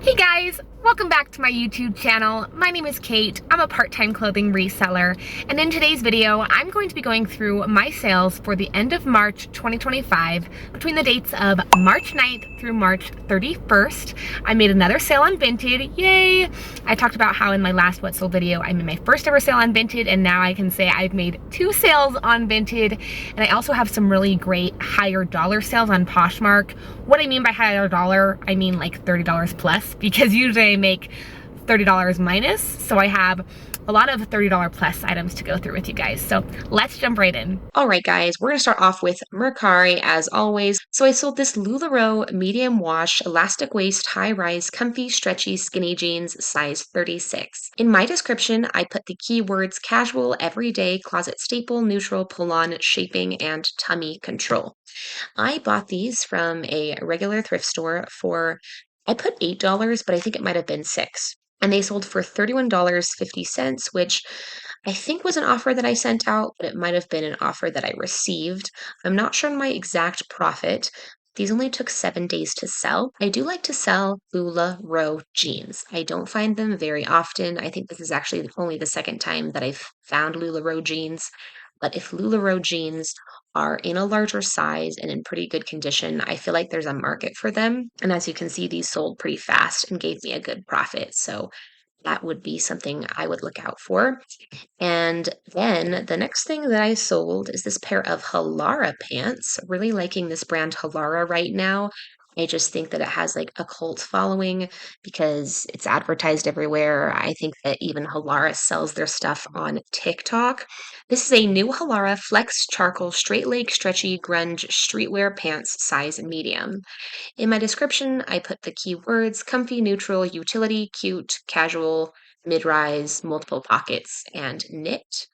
Hey guys, welcome back to my YouTube channel. My name is Kate. I'm a part-time clothing reseller, and in today's video, I'm going to be going through my sales for the end of March 2025 between the dates of March 9th through March 31st. I made another sale on Vinted, yay! I talked about how in my last What Sold video, I made my first ever sale on Vinted, and now I can say I've made 2 sales on Vinted, and I also have some really great higher dollar sales on Poshmark. What I mean by higher dollar, I mean like $30 plus, because usually I make $30 minus, so I have a lot of $30 plus items to go through with you guys. So let's jump right in. All right, guys, we're going to start off with Mercari as always. So I sold this LuLaRoe medium wash, elastic waist, high rise, comfy, stretchy, skinny jeans, size 36. In my description, I put the keywords casual, everyday, closet staple, neutral, pull-on, shaping, and tummy control. I bought these from a regular thrift store for, I put $8, but I think it might have been 6. And they sold for $31.50, which I think was an offer that I sent out, but it might have been an offer that I received. I'm not sure on my exact profit. These only took 7 days to sell. I do like to sell LuLaRoe jeans. I don't find them very often. I think this is actually only the second time that I've found LuLaRoe jeans. But if LuLaRoe jeans are in a larger size and in pretty good condition, I feel like there's a market for them. And as you can see, these sold pretty fast and gave me a good profit. So that would be something I would look out for. And then the next thing that I sold is this pair of Halara pants. Really liking this brand Halara right now. I just think that it has like a cult following because it's advertised everywhere. I think that even Halara sells their stuff on TikTok. This is a new Halara Flex Charcoal Straight Leg Stretchy Grunge Streetwear Pants size medium. In my description, I put the keywords comfy, neutral, utility, cute, casual, mid-rise, multiple pockets, and knit.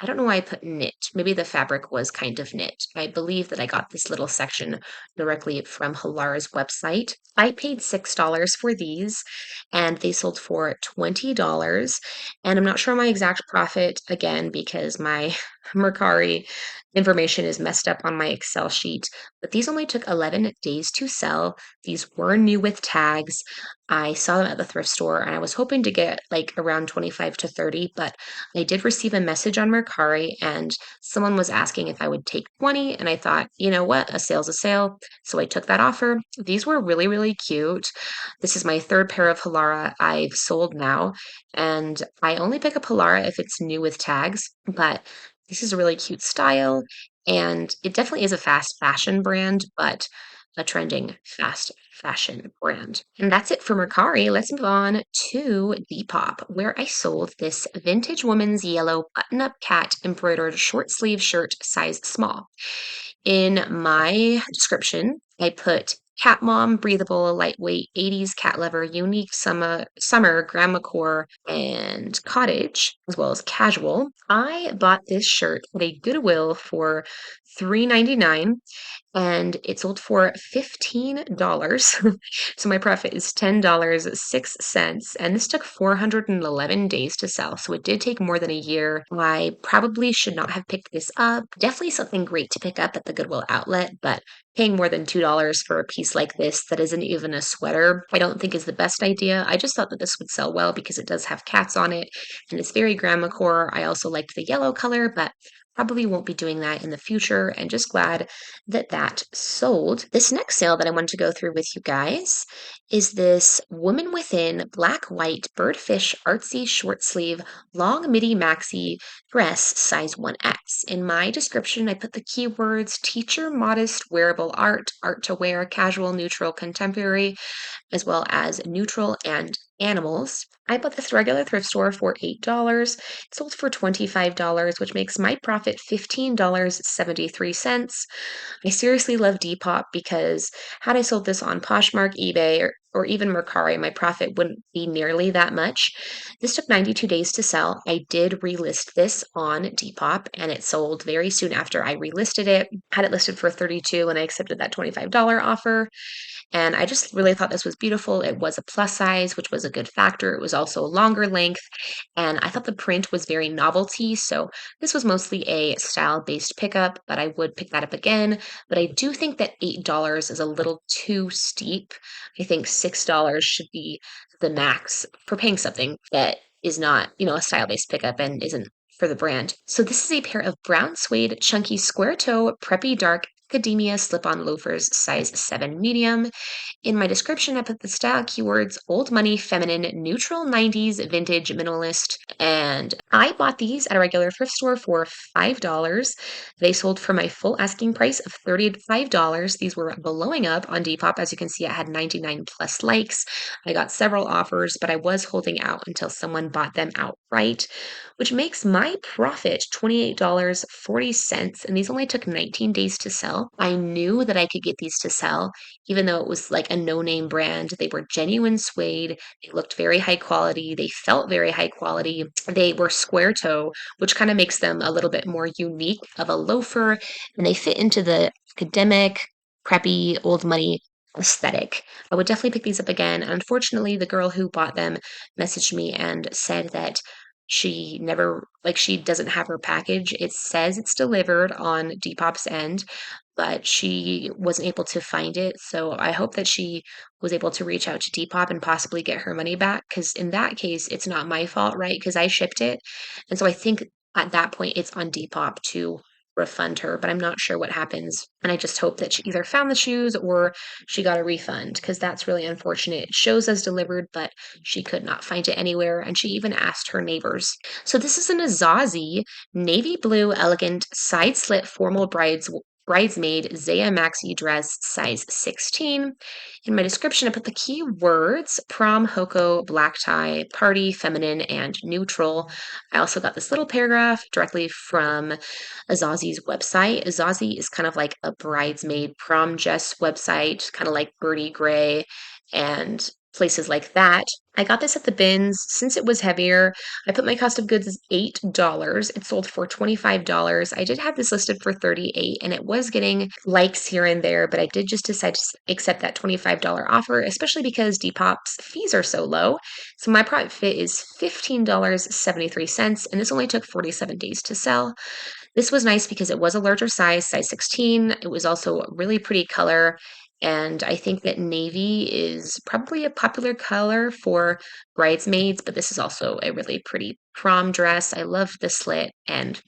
I don't know why I put knit. Maybe the fabric was kind of knit. I believe that I got this little section directly from Halara's website. I paid $6 for these and they sold for $20. And I'm not sure my exact profit again because my Mercari information is messed up on my Excel sheet, but these only took 11 days to sell. These were new with tags. I saw them at the thrift store and I was hoping to get like around 25 to 30, but I did receive a message on Mercari and someone was asking if I would take 20 and I thought, you know what, a sale's a sale. So I took that offer. These were really, really cute. This is my third pair of Halara I've sold now, and I only pick up Halara if it's new with tags, but this is a really cute style, and it definitely is a fast fashion brand, but a trending fast fashion brand. And that's it for Mercari. Let's move on to Depop, where I sold this vintage woman's yellow button-up cat embroidered short sleeve shirt size small. In my description, I put cat mom, breathable, lightweight, 80s cat lover, unique summer, grandma core, and cottage, as well as casual. I bought this shirt at a Goodwill for $3.99 and it sold for $15. So my profit is $10.06. And this took 411 days to sell. So it did take more than a year. I probably should not have picked this up. Definitely something great to pick up at the Goodwill outlet, but paying more than $2 for a piece like this that isn't even a sweater, I don't think is the best idea. I just thought that this would sell well because it does have cats on it and it's very grandma core. I also liked the yellow color, but probably won't be doing that in the future and just glad that that sold. This next sale that I wanted to go through with you guys is this Woman Within black white birdfish artsy short sleeve long midi maxi dress size 1X. In my description, I put the keywords teacher, modest, wearable art, art to wear, casual, neutral, contemporary, as well as neutral and animals. I bought this regular thrift store for $8. It sold for $25, which makes my profit $15.73. I seriously love Depop because had I sold this on Poshmark, eBay, or even Mercari, my profit wouldn't be nearly that much. This took 92 days to sell. I did relist this on Depop and it sold very soon after I relisted it. Had it listed for 32 and I accepted that $25 offer. And I just really thought this was beautiful. It was a plus size, which was a good factor. It was also a longer length, and I thought the print was very novelty. So this was mostly a style-based pickup, but I would pick that up again. But I do think that $8 is a little too steep. I think $6 should be the max for paying something that is not, a style-based pickup and isn't for the brand. So this is a pair of brown suede, chunky square toe, preppy dark academia slip-on loafers, size 7 medium. In my description, I put the style keywords old money, feminine, neutral 90s, vintage, minimalist. And I bought these at a regular thrift store for $5. They sold for my full asking price of $35. These were blowing up on Depop. As you can see, I had 99 plus likes. I got several offers, but I was holding out until someone bought them outright, which makes my profit $28.40. And these only took 19 days to sell. I knew that I could get these to sell even though it was like a no-name brand. They were genuine suede. They looked very high quality. They felt very high quality. They were square toe, which kind of makes them a little bit more unique of a loafer, and they fit into the academic, preppy, old money aesthetic. I would definitely pick these up again. Unfortunately, the girl who bought them messaged me and said that she never, like, she doesn't have her package. It says it's delivered on Depop's end, but she wasn't able to find it. So I hope that she was able to reach out to Depop and possibly get her money back. Because in that case, it's not my fault, right? Because I shipped it. And so I think at that point, it's on Depop to refund her, but I'm not sure what happens. And I just hope that she either found the shoes or she got a refund because that's really unfortunate. It shows as delivered, but she could not find it anywhere. And she even asked her neighbors. So this is an Azazi navy blue elegant side slit formal bridesmaid Zaya maxi dress, size 16. In my description, I put the key words prom, hoko, black tie, party, feminine, and neutral. I also got this little paragraph directly from Azazi's website. Azazi is kind of like a bridesmaid prom dress website, kind of like Birdie Gray and places like that. I got this at the bins. Since it was heavier, I put my cost of goods as $8. It sold for $25. I did have this listed for $38 and it was getting likes here and there, but I did just decide to accept that $25 offer, especially because Depop's fees are so low. So my profit is $15.73, and this only took 47 days to sell. This was nice because it was a larger size 16. It was also a really pretty color. And I think that navy is probably a popular color for bridesmaids, but this is also a really pretty prom dress. I love the slit. And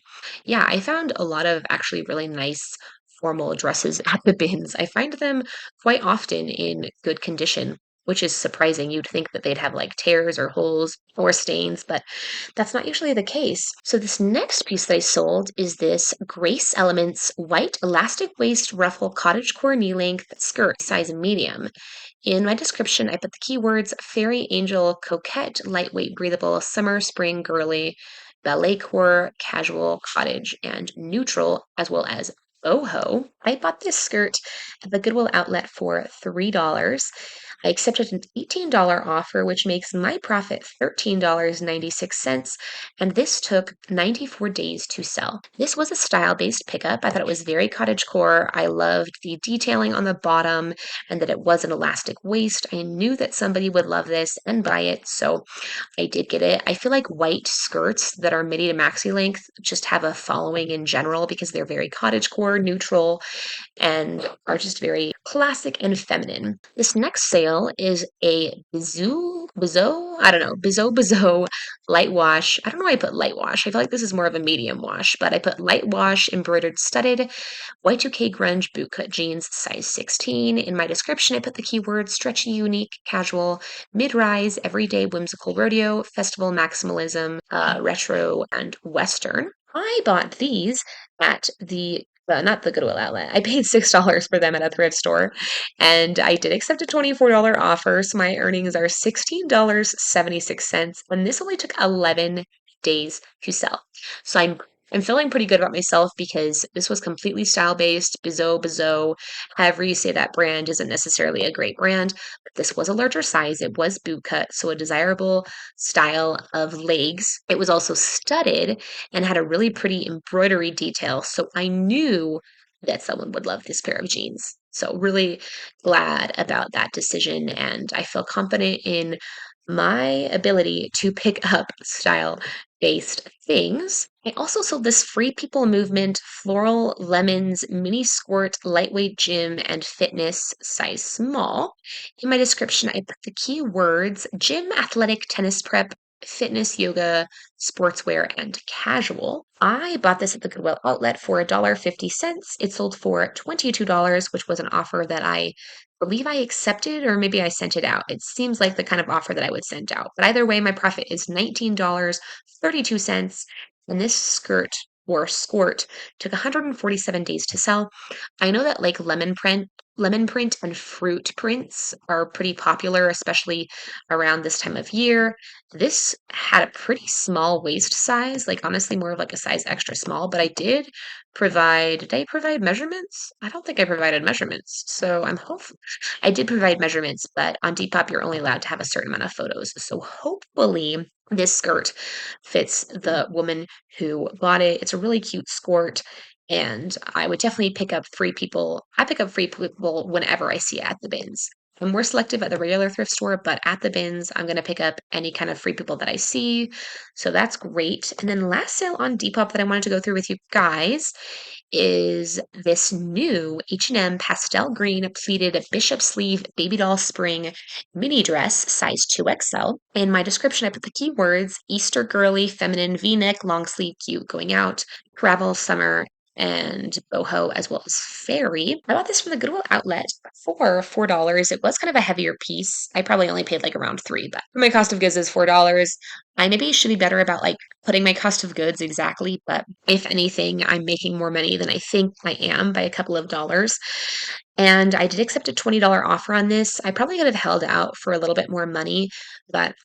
yeah, I found a lot of actually really nice formal dresses at the bins. I find them quite often in good condition, which is surprising. You'd think that they'd have like tears or holes or stains, but that's not usually the case. So this next piece that I sold is this Grace Elements white elastic waist ruffle cottagecore knee length skirt, size medium. In my description, I put the keywords fairy angel, coquette, lightweight, breathable, summer, spring, girly, ballet core, casual, cottage, and neutral, as well as boho. I bought this skirt at the Goodwill outlet for $3. I accepted an $18 offer, which makes my profit $13.96, and this took 94 days to sell. This was a style-based pickup. I thought it was very cottagecore. I loved the detailing on the bottom and that it was an elastic waist. I knew that somebody would love this and buy it, so I did get it. I feel like white skirts that are midi to maxi length just have a following in general because they're very cottagecore, neutral, and are just very classic and feminine. This next sale is a Bizot light wash. I don't know why I put light wash. I feel like this is more of a medium wash, but I put light wash embroidered studded Y2K grunge bootcut jeans, size 16. In my description, I put the keywords stretchy, unique, casual, mid-rise, everyday, whimsical rodeo, festival maximalism, retro, and western. I bought these at the not the Goodwill outlet. I paid $6 for them at a thrift store, and I did accept a $24 offer, so my earnings are $16.76, and this only took 11 days to sell. So I'm feeling pretty good about myself because this was completely style-based, Bizot, however you say that brand isn't necessarily a great brand, but this was a larger size. It was boot cut, so a desirable style of legs. It was also studded and had a really pretty embroidery detail, so I knew that someone would love this pair of jeans. So really glad about that decision, and I feel confident in my ability to pick up style based things. I also sold this Free People Movement Floral Lemons Mini Squirt Lightweight Gym and Fitness size small. In my description, I put the keywords gym, athletic, tennis prep, fitness, yoga, sportswear, and casual. I bought this at the Goodwill outlet for $1.50. It sold for $22, which was an offer that I believe I accepted, or maybe I sent it out. It seems like the kind of offer that I would send out. But either way, my profit is $19.32. And this skirt or skort took 147 days to sell. I know that like lemon print and fruit prints are pretty popular, especially around this time of year. This had a pretty small waist size, like honestly more of like a size extra small, but did I provide measurements? I don't think I provided measurements. So I'm hopeful I did provide measurements, but on Depop you're only allowed to have a certain amount of photos. So hopefully this skirt fits the woman who bought it. It's a really cute skirt. And I would definitely pick up Free People. I pick up Free People whenever I see it at the bins. I'm more selective at the regular thrift store, but at the bins, I'm going to pick up any kind of Free People that I see. So that's great. And then last sale on Depop that I wanted to go through with you guys is this new H&M pastel green pleated bishop sleeve baby doll spring mini dress, size 2XL. In my description, I put the keywords Easter girly, feminine v-neck, long sleeve, cute, going out, travel, summer, and boho, as well as fairy. I bought this from the Goodwill outlet for $4. It was kind of a heavier piece. I probably only paid like around three, but for my cost of goods is $4. I maybe should be better about like putting my cost of goods exactly, but if anything, I'm making more money than I think I am by a couple of dollars. And I did accept a $20 offer on this. I probably could have held out for a little bit more money, but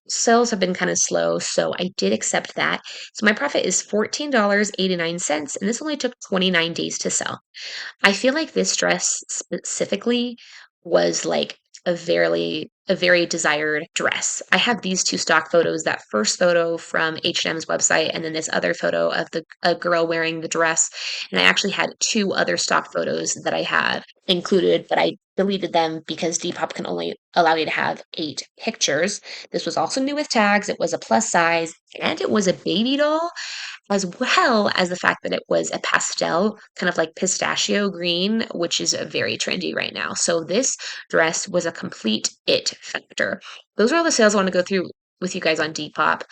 sales have been kind of slow, so I did accept that. So my profit is $14.89, and this only took 29 days to sell. I feel like this dress specifically was like a very desired dress. I have these two stock photos, that first photo from H&M's website and then this other photo of a girl wearing the dress. And I actually had two other stock photos that I had included, but I deleted them because Depop can only allow you to have 8 pictures. This was also new with tags. It was a plus size and it was a baby doll, as well as the fact that it was a pastel, kind of like pistachio green, which is very trendy right now. So this dress was a complete it factor. Those are all the sales I want to go through with you guys on Depop.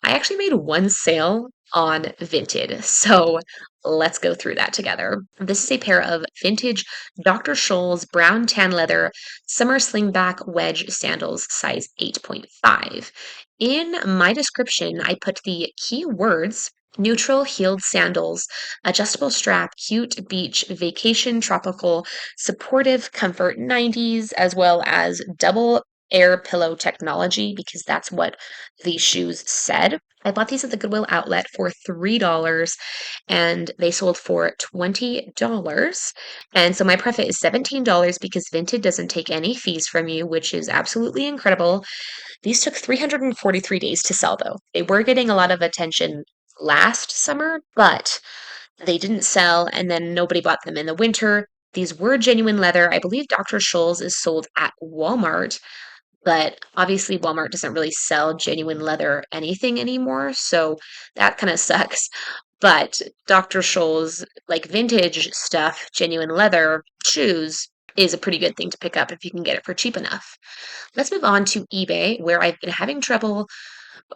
I actually made one sale on Vinted, so let's go through that together. This is a pair of vintage Dr. Scholl's brown tan leather summer slingback wedge sandals, size 8.5. In my description, I put the keywords neutral heeled sandals, adjustable strap, cute beach, vacation, tropical, supportive, comfort 90s, as well as double air pillow technology, because that's what these shoes said. I bought these at the Goodwill outlet for $3 and they sold for $20. And so my profit is $17 because Vinted doesn't take any fees from you, which is absolutely incredible. These took 343 days to sell, though. They were getting a lot of attention last summer, but they didn't sell, and then nobody bought them in the winter. These were genuine leather. I believe Dr. Scholl's is sold at Walmart, but obviously Walmart doesn't really sell genuine leather anything anymore, so that kind of sucks. But Dr. Scholl's, like vintage stuff, genuine leather shoes, is a pretty good thing to pick up if you can get it for cheap enough. Let's move on to eBay, where I've been having trouble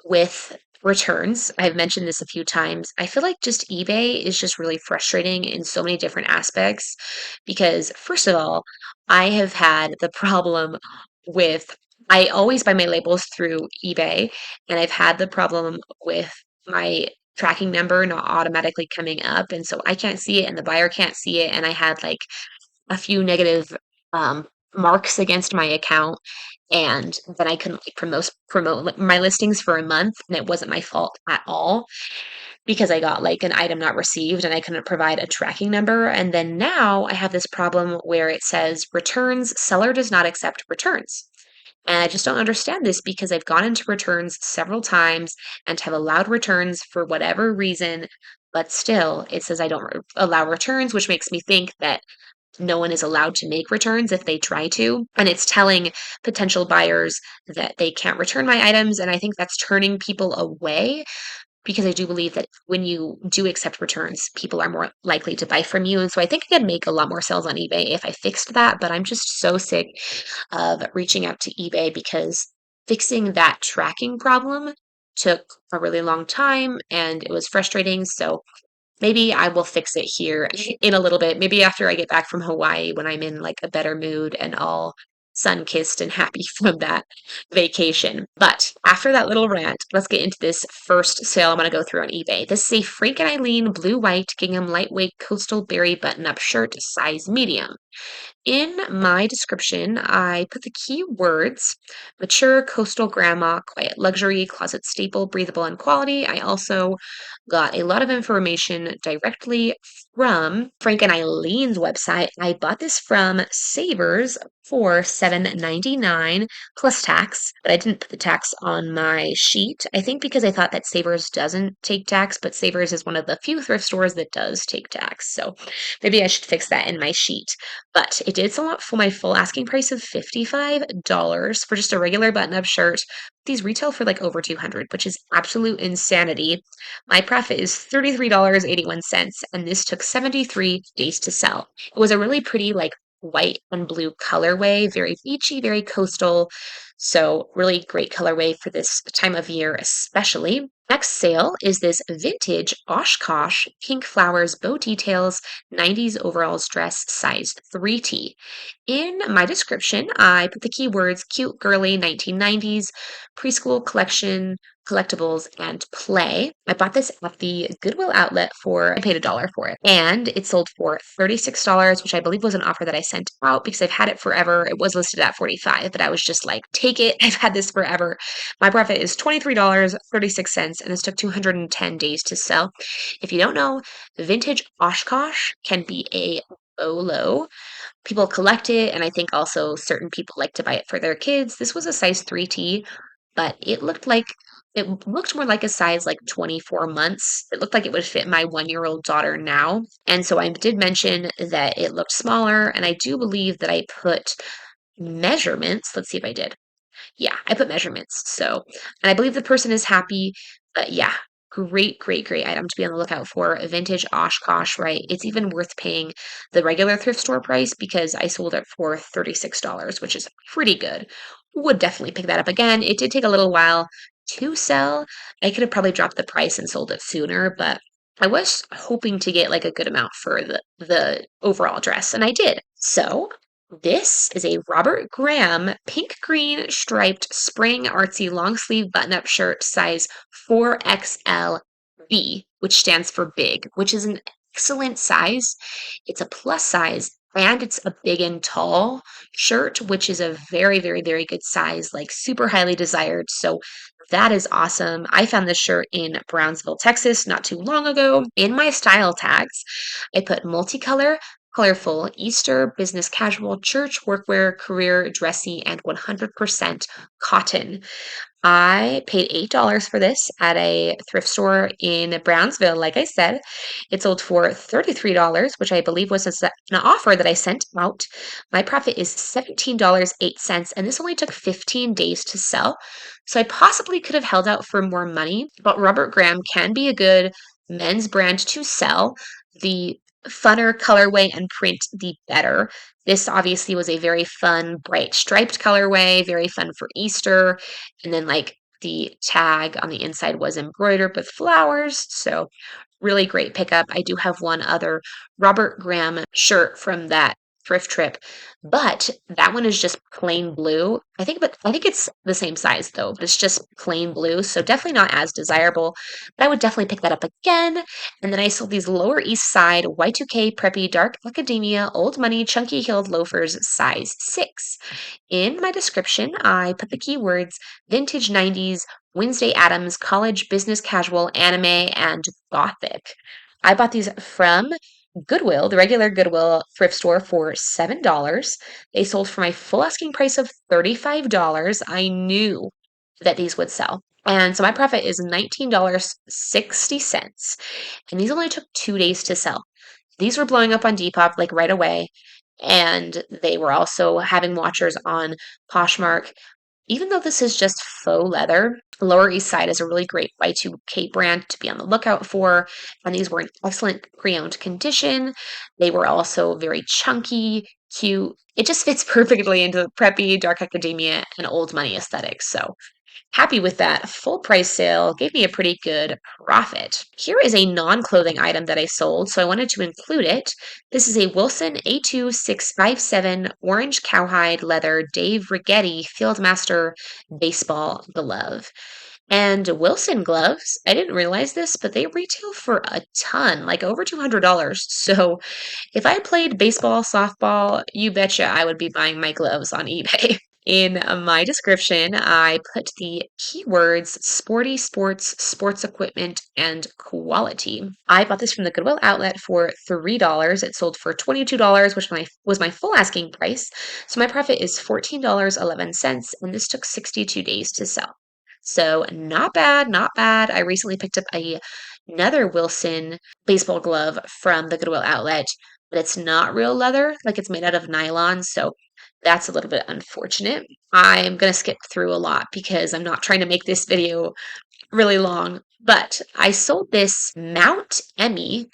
with returns. I've mentioned this a few times. I feel like just eBay is just really frustrating in so many different aspects because, first of all, I have had the problem with, I always buy my labels through eBay, and I've had the problem with my tracking number not automatically coming up. And so I can't see it, and the buyer can't see it. And I had like a few negative marks against my account, and then I couldn't like promote my listings for a month, and it wasn't my fault at all because I got like an item not received and I couldn't provide a tracking number. And then now I have this problem where it says returns, seller does not accept returns. And I just don't understand this because I've gone into returns several times and have allowed returns for whatever reason, but still it says I don't allow returns, which makes me think that no one is allowed to make returns if they try to. And it's telling potential buyers that they can't return my items. And I think that's turning people away because I do believe that when you do accept returns, people are more likely to buy from you. And so I think I could make a lot more sales on eBay if I fixed that. But I'm just so sick of reaching out to eBay because fixing that tracking problem took a really long time and it was frustrating. So maybe I will fix it here in a little bit. Maybe after I get back from Hawaii when I'm in like a better mood and all sun-kissed and happy from that vacation. But after that little rant, let's get into this first sale I'm going to go through on eBay. This is a Frank and Eileen blue-white gingham lightweight coastal berry button-up shirt, size medium. In my description, I put the key words mature, coastal grandma, quiet luxury, closet staple, breathable, and quality. I also got a lot of information directly from Frank and Eileen's website. I bought this from Savers for $7.99 plus tax, but I didn't put the tax on my sheet. I think because I thought that Savers doesn't take tax, but Savers is one of the few thrift stores that does take tax. So maybe I should fix that in my sheet. But it did sell out for my full asking price of $55 for just a regular button-up shirt. These retail for like over $200, which is absolute insanity. My profit is $33.81, and this took 73 days to sell. It was a really pretty, like, white and blue colorway, very beachy, very coastal. So, really great colorway for this time of year, especially. Next sale is this vintage Oshkosh pink flowers bow details 90s overalls dress size 3T. In my description, I put the keywords cute, girly, 1990s, preschool collection, collectibles, and play. I bought this at the Goodwill outlet I paid $1 for it. And it sold for $36, which I believe was an offer that I sent out because I've had it forever. It was listed at $45, but I was just like, take it. I've had this forever. My profit is $23.36, and this took 210 days to sell. If you don't know, vintage Oshkosh can be a low. People collect it, and I think also certain people like to buy it for their kids. This was a size 3T, but it looked more like a size like 24 months. It looked like it would fit my 1-year-old daughter now. And so I did mention that it looked smaller, and I do believe that I put measurements. Let's see if I did. Yeah, I put measurements. So, and I believe the person is happy. But yeah, great, great, great item to be on the lookout for. A vintage Oshkosh, right? It's even worth paying the regular thrift store price because I sold it for $36, which is pretty good. Would definitely pick that up again. It did take a little while to sell. I could have probably dropped the price and sold it sooner, but I was hoping to get like a good amount for the overall dress, and I did. So this is a Robert Graham pink green striped spring artsy long sleeve button up shirt size 4XLB, which stands for big, which is an excellent size. It's a plus size and it's a big and tall shirt, which is a very, very, very good size, like super highly desired. So that is awesome. I found this shirt in Brownsville, Texas, not too long ago. In my style tags, I put multicolor, colorful, Easter, business casual, church, workwear, career, dressy, and 100% cotton. I paid $8 for this at a thrift store in Brownsville. Like I said, it sold for $33, which I believe was an offer that I sent out. My profit is $17.08, and this only took 15 days to sell. So I possibly could have held out for more money, but Robert Graham can be a good men's brand to sell. The funner colorway and print, the better. This obviously was a very fun, bright striped colorway, very fun for Easter. And then, like, the tag on the inside was embroidered with flowers. So, really great pickup. I do have one other Robert Graham shirt from that thrift trip, but that one is just plain blue. I think it's the same size though, but it's just plain blue. So definitely not as desirable, but I would definitely pick that up again. And then I sold these Lower East Side Y2K preppy dark academia old money chunky heeled loafers size 6. In my description, I put the keywords vintage 90s, Wednesday Addams, college, business casual, anime, and gothic. I bought these from Goodwill, the regular Goodwill thrift store, for $7. They sold for my full asking price of $35. I knew that these would sell. And so my profit is $19.60. And these only took 2 days to sell. These were blowing up on Depop like right away. And they were also having watchers on Poshmark. Even though this is just faux leather, Lower East Side is a really great Y2K brand to be on the lookout for. And these were in excellent pre-owned condition. They were also very chunky, cute. It just fits perfectly into the preppy, dark academia, and old money aesthetics. So happy with that full price sale, gave me a pretty good profit. Here is a non-clothing item that I sold, so I wanted to include it. This is a Wilson A2657 orange cowhide leather Dave Rigetti Fieldmaster baseball glove. And Wilson gloves, I didn't realize this, but they retail for a ton, like over $200. So if I played baseball, softball, you betcha I would be buying my gloves on eBay. In my description, I put the keywords sporty sports, sports equipment, and quality. I bought this from the Goodwill outlet for $3. It sold for $22, which was my full asking price. So my profit is $14.11, and this took 62 days to sell. So not bad, not bad. I recently picked up another Wilson baseball glove from the Goodwill outlet, but it's not real leather, like it's made out of nylon. So that's a little bit unfortunate. I'm going to skip through a lot because I'm not trying to make this video really long, but I sold this Mount Emmy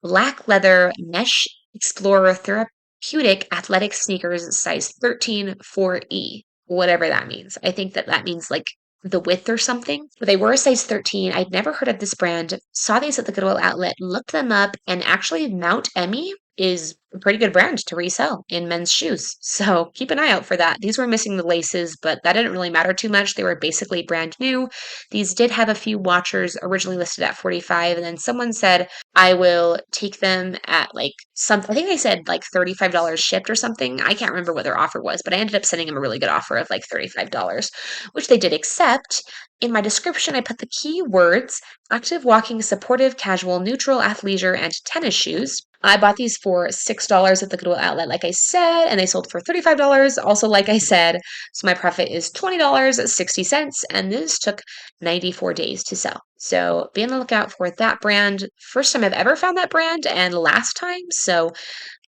black leather mesh Explorer therapeutic athletic sneakers size 13 4E, whatever that means. I think that means like the width or something. But they were a size 13. I'd never heard of this brand. Saw these at the Goodwill outlet, looked them up, and actually Mount Emmy is a pretty good brand to resell in men's shoes. So keep an eye out for that. These were missing the laces, but that didn't really matter too much. They were basically brand new. These did have a few watchers originally listed at 45, and then someone said, I will take them at like I think they said like $35 shipped or something. I can't remember what their offer was, but I ended up sending them a really good offer of like $35, which they did accept. In my description, I put the key words active walking, supportive, casual, neutral, athleisure, and tennis shoes. I bought these for $6 at the Goodwill outlet, like I said, and they sold for $35, also like I said. So my profit is $20.60, and this took 94 days to sell. So be on the lookout for that brand. First time I've ever found that brand, and last time. So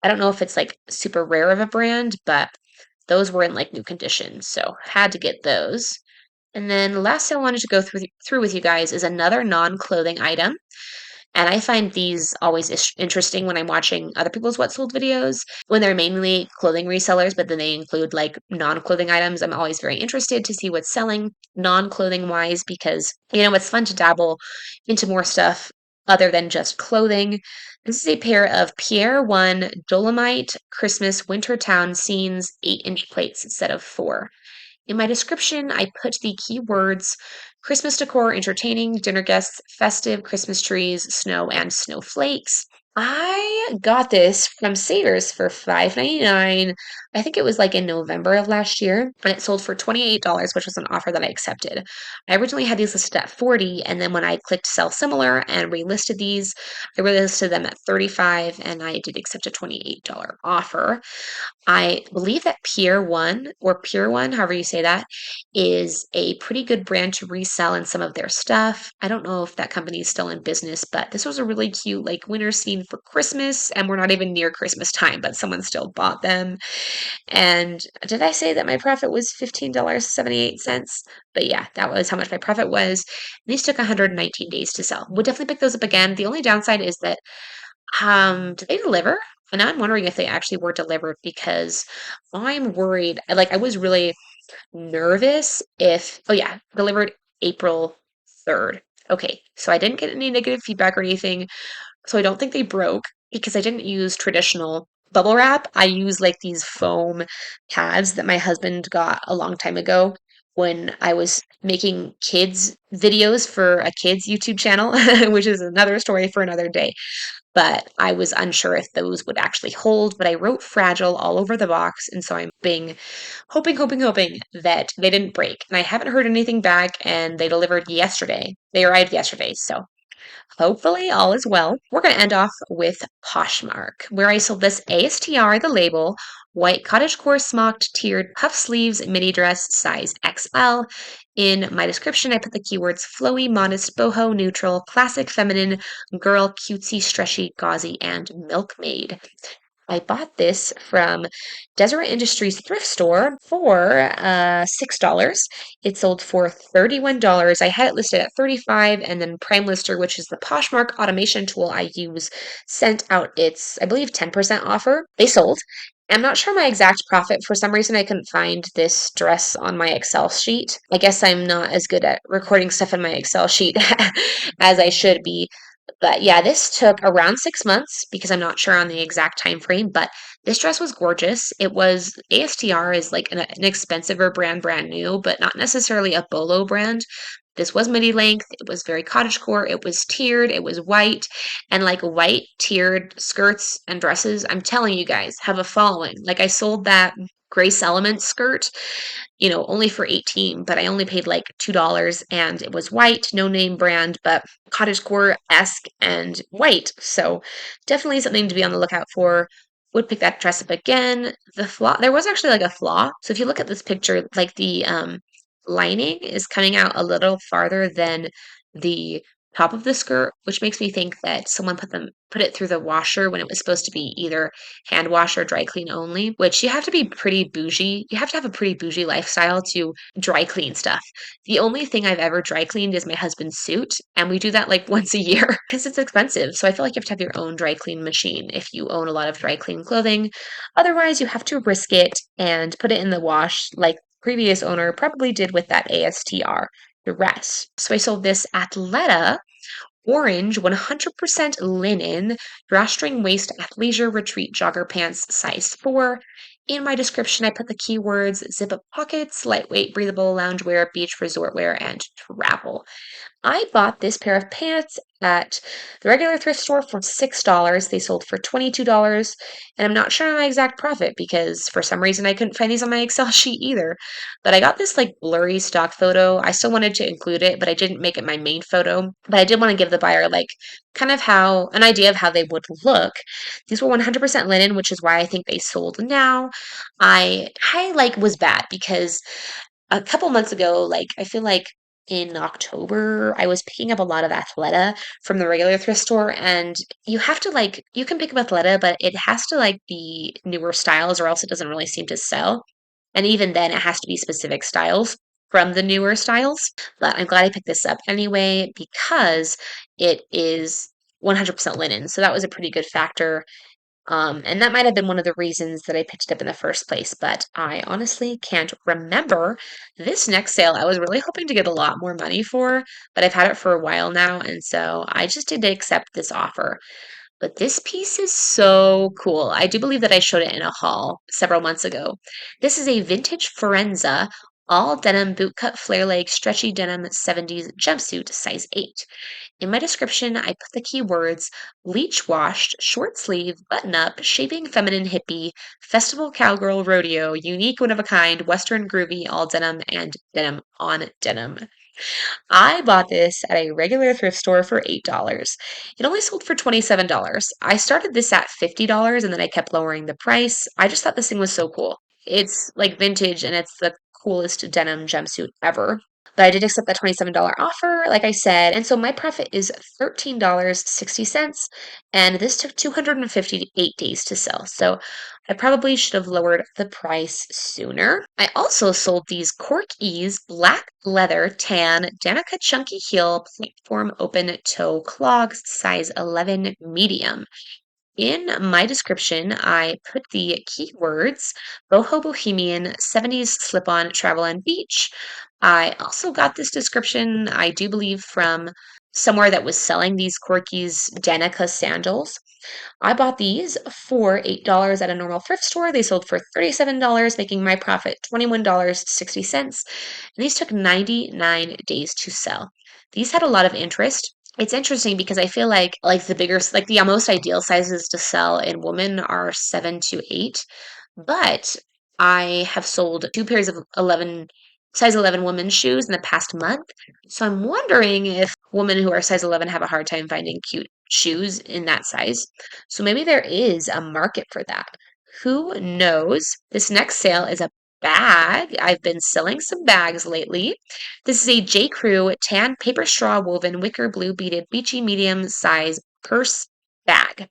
I don't know if it's like super rare of a brand, but those were in like new condition. So had to get those. And then the last thing I wanted to go through with you guys is another non-clothing item. And I find these always interesting when I'm watching other people's what sold videos, when they're mainly clothing resellers, but then they include like non-clothing items. I'm always very interested to see what's selling non-clothing wise because, it's fun to dabble into more stuff other than just clothing. This is a pair of Pierre 1 Dolomite Christmas Wintertown Scenes 8-inch plates instead of 4. In my description, I put the keywords Christmas decor, entertaining, dinner guests, festive, Christmas trees, snow, and snowflakes. I got this from Savers for $5.99. I think it was like in November of last year, and it sold for $28, which was an offer that I accepted. I originally had these listed at 40, and then when I clicked sell similar and relisted these, I relisted them at 35, and I did accept a $28 offer. I believe that Pier One or Pure One, however you say that, is a pretty good brand to resell in some of their stuff. I don't know if that company is still in business, but this was a really cute like winter scene for Christmas, and we're not even near Christmas time, but someone still bought them. And did I say that my profit was $15.78? But yeah, that was how much my profit was. These took 119 days to sell. Would definitely pick those up again. The only downside is that did they deliver? And now I'm wondering if they actually were delivered because I'm worried. I was really nervous if, oh yeah, delivered April 3rd. Okay, so I didn't get any negative feedback or anything. So I don't think they broke because I didn't use traditional bubble wrap. I use like these foam pads that my husband got a long time ago when I was making kids videos for a kids YouTube channel, which is another story for another day, but I was unsure if those would actually hold. But I wrote fragile all over the box, and so I'm hoping that they didn't break. And I haven't heard anything back, and they delivered yesterday. They arrived yesterday, so hopefully all is well. We're going to end off with Poshmark, where I sold this ASTR, the label, white cottagecore smocked tiered puff sleeves mini dress size XL. In my description, I put the keywords flowy, modest, boho, neutral, classic, feminine, girl, cutesy, stretchy, gauzy, and milkmaid. I bought this from Deseret Industries thrift store for $6. It sold for $31. I had it listed at 35, and then Prime Lister, which is the Poshmark automation tool I use, sent out its, I believe, 10% offer. They sold. I'm not sure my exact profit. For some reason, I couldn't find this dress on my Excel sheet. I guess I'm not as good at recording stuff in my Excel sheet as I should be. But yeah, this took around 6 months because I'm not sure on the exact time frame, but this dress was gorgeous. It was ASTR is like an expensiver brand new, but not necessarily a bolo brand. This was midi length. It was very cottagecore. It was tiered. It was white. And like white tiered skirts and dresses, I'm telling you guys, have a following. Like I sold that Grace Element skirt, only for 18, but I only paid like $2 and it was white, no name brand, but cottagecore-esque and white. So definitely something to be on the lookout for. Would pick that dress up again. The flaw, there was actually like a flaw. So if you look at this picture, like the lining is coming out a little farther than the top of the skirt, which makes me think that someone put it through the washer when it was supposed to be either hand wash or dry clean only, which you have to be pretty bougie. You have to have a pretty bougie lifestyle to dry clean stuff. The only thing I've ever dry cleaned is my husband's suit, and we do that like once a year because it's expensive. So I feel like you have to have your own dry clean machine if you own a lot of dry clean clothing. Otherwise, you have to risk it and put it in the wash like previous owner probably did with that ASTR dress. So I sold this Athleta orange 100% linen drawstring waist athleisure retreat jogger pants size 4. In my description, I put the keywords zip up pockets, lightweight, breathable loungewear, beach resort wear, and travel. I bought this pair of pants at the regular thrift store for $6. They sold for $22, and I'm not sure on my exact profit because for some reason I couldn't find these on my Excel sheet either. But I got this like blurry stock photo. I still wanted to include it, but I didn't make it my main photo. But I did want to give the buyer like kind of how an idea of how they would look. These were 100% linen, which is why I think they sold now. I like was bad because a couple months ago, like I feel like in October, I was picking up a lot of Athleta from the regular thrift store, and you have to like you can pick up Athleta, but it has to like be newer styles or else it doesn't really seem to sell. And even then it has to be specific styles from the newer styles. But I'm glad I picked this up anyway because it is 100% linen. So that was a pretty good factor, and that might have been one of the reasons that I picked it up in the first place, but I honestly can't remember. This next sale, I was really hoping to get a lot more money for, but I've had it for a while now, and so I just did accept this offer. But this piece is so cool. I do believe that I showed it in a haul several months ago. This is a vintage Forenza all denim boot cut flare leg stretchy denim 70s jumpsuit size 8. In my description, I put the keywords bleach washed, short sleeve, button up, shaping feminine hippie, festival cowgirl rodeo, unique one of a kind, western groovy, all denim, and denim on denim. I bought this at a regular thrift store for $8. It only sold for $27. I started this at $50 and then I kept lowering the price. I just thought this thing was so cool. It's like vintage and it's the coolest denim jumpsuit ever. But I did accept that $27 offer, like I said. And so my profit is $13.60. And this took 258 days to sell. So I probably should have lowered the price sooner. I also sold these Cork Ease black leather tan Danica chunky heel platform open toe clogs size 11 medium. In my description, I put the keywords boho bohemian, 70s slip on, travel and beach. I also got this description, I do believe, from somewhere that was selling these Corky's Danica sandals. I bought these for $8 at a normal thrift store. They sold for $37, making my profit $21.60. And these took 99 days to sell. These had a lot of interest. It's interesting because I feel like the bigger like the most ideal sizes to sell in women are 7 to 8, but I have sold two pairs of 11 size 11 women's shoes in the past month. So I'm wondering if women who are size 11 have a hard time finding cute shoes in that size. So maybe there is a market for that. Who knows? This next sale is a bag. I've been selling some bags lately. This is a J. Crew tan paper straw woven wicker blue beaded beachy medium size purse bag.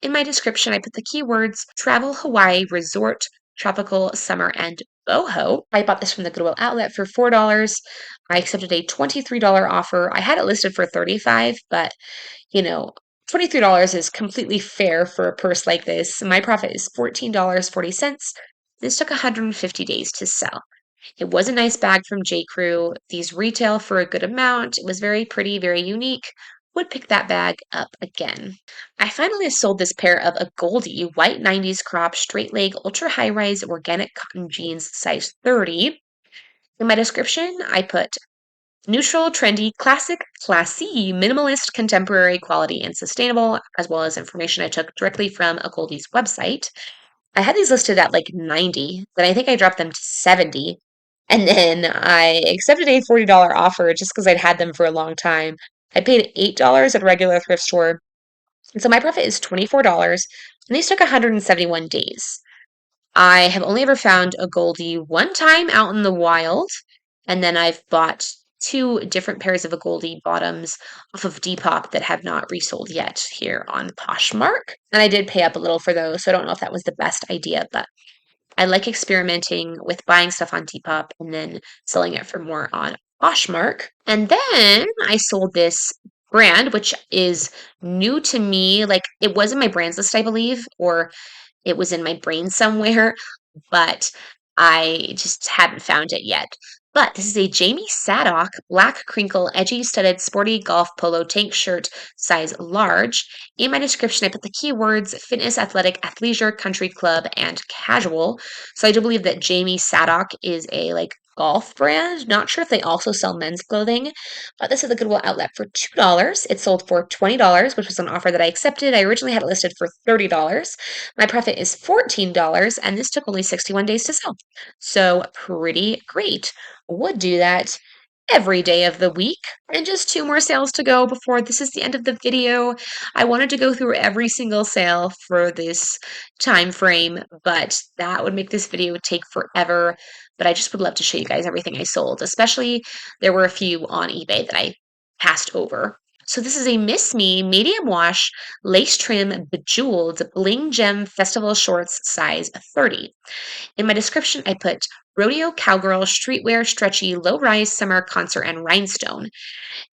In my description, I put the keywords travel, Hawaii, resort, tropical, summer, and boho. I bought this from the Goodwill outlet for $4. I accepted a $23 offer. I had it listed for $35, but you know, $23 is completely fair for a purse like this. My profit is $14.40. This took 150 days to sell. It was a nice bag from J. Crew. These retail for a good amount. It was very pretty, very unique. Would pick that bag up again. I finally sold this pair of a Goldie white 90s crop straight leg ultra high rise organic cotton jeans size 30. In my description, I put neutral, trendy, classic, classy, minimalist, contemporary, quality, and sustainable, as well as information I took directly from a Goldie's website. I had these listed at like 90, then I think I dropped them to 70. And then I accepted a $40 offer just because I'd had them for a long time. I paid $8 at a regular thrift store. And so my profit is $24, and these took 171 days. I have only ever found a Goldie one time out in the wild, and then I've bought two different pairs of a Goldie bottoms off of Depop that have not resold yet here on Poshmark. And I did pay up a little for those, so I don't know if that was the best idea, but I like experimenting with buying stuff on Depop and then selling it for more on Poshmark. And then I sold this brand, which is new to me. Like it was in my brands list, I believe, or it was in my brain somewhere, but I just hadn't found it yet. But this is a Jamie Saddock black crinkle edgy studded sporty golf polo tank shirt size large. In my description, I put the keywords fitness, athletic, athleisure, country club, and casual. So I do believe that Jamie Saddock is a golf brand. Not sure if they also sell men's clothing, but this is the Goodwill outlet for $2. It sold for $20, which was an offer that I accepted. I originally had it listed for $30. My profit is $14, and this took only 61 days to sell. So pretty great. Would do that every day of the week. And just two more sales to go before this is the end of the video. I wanted to go through every single sale for this time frame, but that would make this video take forever. But I just would love to show you guys everything I sold, especially there were a few on eBay that I passed over. So this is a Miss Me medium wash lace trim bejeweled bling gem festival shorts size 30. In my description, I put rodeo cowgirl streetwear stretchy low rise summer concert and rhinestone.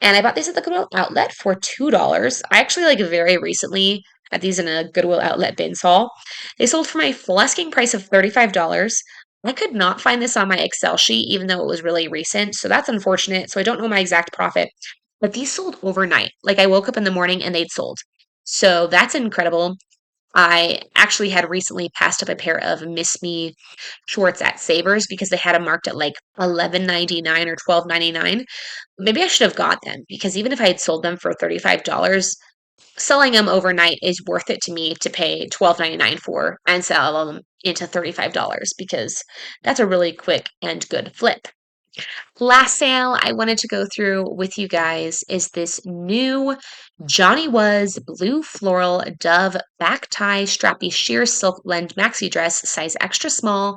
And I bought these at the Goodwill outlet for $2. I actually very recently had these in a Goodwill outlet bin haul. They sold for my full asking price of $35. I could not find this on my Excel sheet, even though it was really recent. So that's unfortunate. So I don't know my exact profit. But these sold overnight. I woke up in the morning and they'd sold. So that's incredible. I actually had recently passed up a pair of Miss Me shorts at Savers because they had them marked at $11.99 or $12.99. Maybe I should have got them because even if I had sold them for $35, selling them overnight is worth it to me to pay $12.99 for and sell them into $35 because that's a really quick and good flip. Last sale I wanted to go through with you guys is this new Johnny Was blue floral dove back tie strappy sheer silk blend maxi dress size extra small.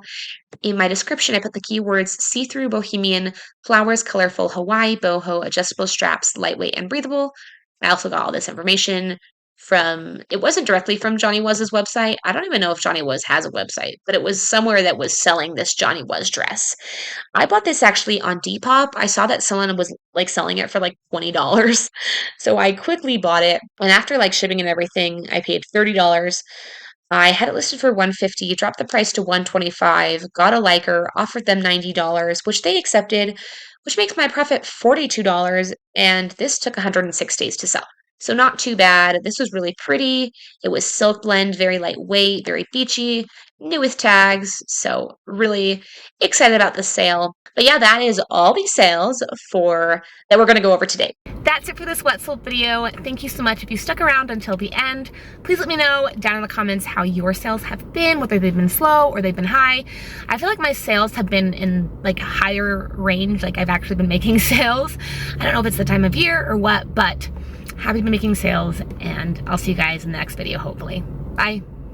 In my description, I put the keywords see-through bohemian, flowers, colorful Hawaii, boho, adjustable straps, lightweight and breathable. I also got all this information from, it wasn't directly from Johnny Was's website. I don't even know if Johnny Was has a website, but it was somewhere that was selling this Johnny Was dress. I bought this actually on Depop. I saw that someone was selling it for $20. So I quickly bought it. And after shipping and everything, I paid $30. I had it listed for $150, dropped the price to $125, got a liker, offered them $90, which they accepted, which makes my profit $42, and this took 106 days to sell. So not too bad. This was really pretty. It was silk blend, very lightweight, very beachy, new with tags. So really excited about the sale. But yeah, that is all the sales that we're going to go over today. That's it for this what sold video. Thank you so much. If you stuck around until the end, please let me know down in the comments how your sales have been, whether they've been slow or they've been high. I feel like my sales have been in higher range. I've actually been making sales. I don't know if it's the time of year or what, but happy to be making sales, and I'll see you guys in the next video, hopefully. Bye.